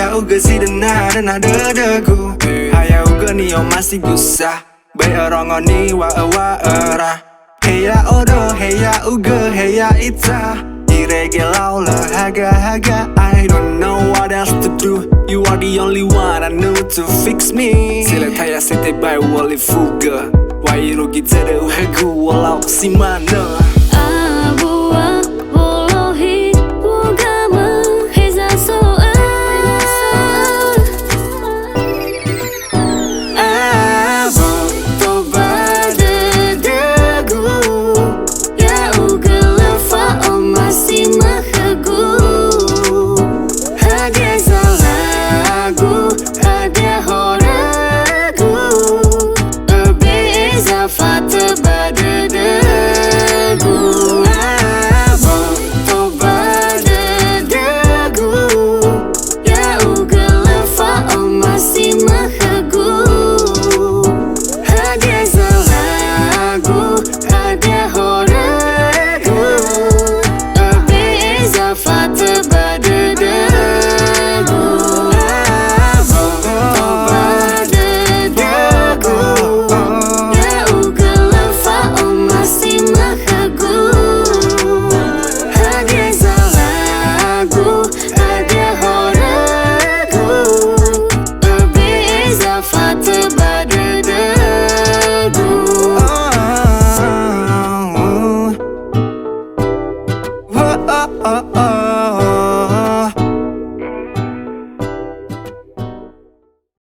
Haya uga si dana dedeku. Haya uga ni o masih gusa Bay orang ni wa era. Heya odo, heya uga, heya ita Iregelau la haga. I don't know what else to do. You are the only one I know to fix me. Sila taya sete bay wali fuga. Wai rugi tere uhegu walau si mana.